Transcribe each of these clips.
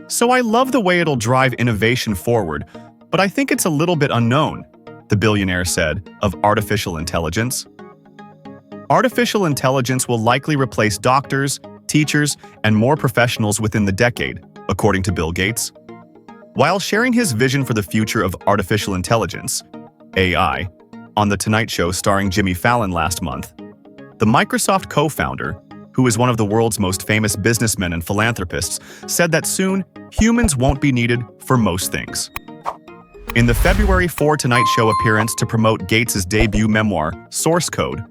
So I love the way it'll drive innovation forward, but I think it's a little bit unknown, the billionaire said, of artificial intelligence. Artificial intelligence will likely replace doctors, teachers, and more professionals within the decade, according to Bill Gates. While sharing his vision for the future of artificial intelligence, AI, on The Tonight Show starring Jimmy Fallon last month, the Microsoft co-founder, who is one of the world's most famous businessmen and philanthropists, said that soon, humans won't be needed for most things. In the February 4 Tonight Show appearance to promote Gates' debut memoir, Source Code,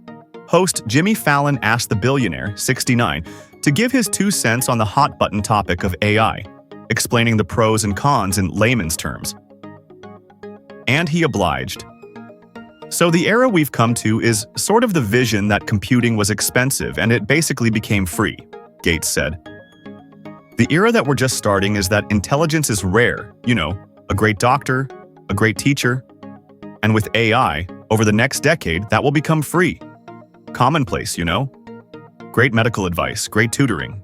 host Jimmy Fallon asked the billionaire, 69, to give his 2 cents on the hot-button topic of AI, explaining the pros and cons in layman's terms. And he obliged. So the era we've come to is sort of the vision that computing was expensive and it basically became free, Gates said. The era that we're just starting is that intelligence is rare, a great doctor, a great teacher, and with AI, over the next decade, that will become free. Commonplace, Great medical advice, great tutoring.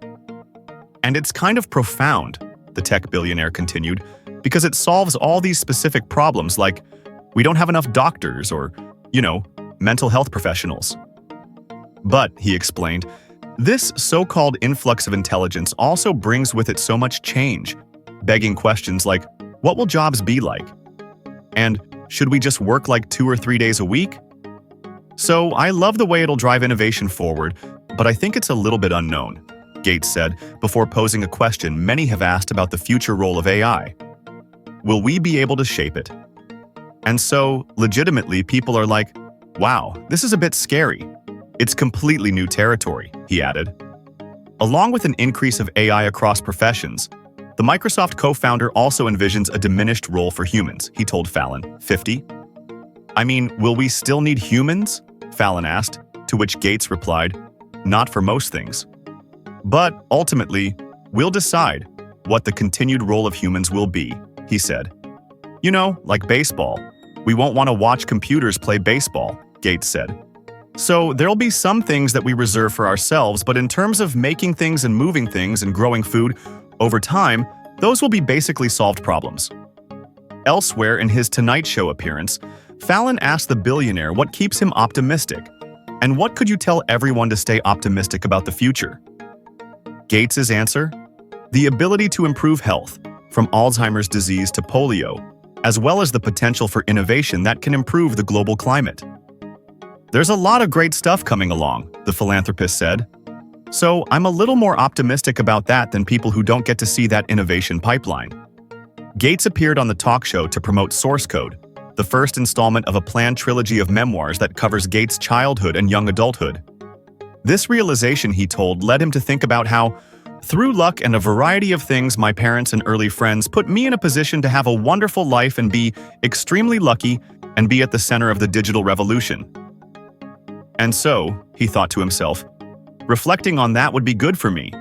And it's kind of profound, the tech billionaire continued, because it solves all these specific problems like we don't have enough doctors or, mental health professionals. But, he explained, this so-called influx of intelligence also brings with it so much change, begging questions like, what will jobs be like? And should we just work like 2 or 3 days a week? So I love the way it'll drive innovation forward, but I think it's a little bit unknown, Gates said before posing a question many have asked about the future role of AI. Will we be able to shape it? And so, legitimately, people are like, wow, this is a bit scary. It's completely new territory, he added. Along with an increase of AI across professions, the Microsoft co-founder also envisions a diminished role for humans, he told Fallon, 50. I mean, will we still need humans? Fallon asked, to which Gates replied, not for most things. But, ultimately, we'll decide what the continued role of humans will be, he said. Like baseball. We won't want to watch computers play baseball, Gates said. So there'll be some things that we reserve for ourselves, but in terms of making things and moving things and growing food, over time, those will be basically solved problems. Elsewhere in his Tonight Show appearance, Fallon asked the billionaire what keeps him optimistic, and what could you tell everyone to stay optimistic about the future? Gates' answer? The ability to improve health, from Alzheimer's disease to polio, as well as the potential for innovation that can improve the global climate. There's a lot of great stuff coming along, the philanthropist said. So I'm a little more optimistic about that than people who don't get to see that innovation pipeline. Gates appeared on the talk show to promote Source Code, the first installment of a planned trilogy of memoirs that covers Gates' childhood and young adulthood. This realization, he told, led him to think about how, through luck and a variety of things, my parents and early friends put me in a position to have a wonderful life and be extremely lucky and be at the center of the digital revolution. And so, he thought to himself, reflecting on that would be good for me.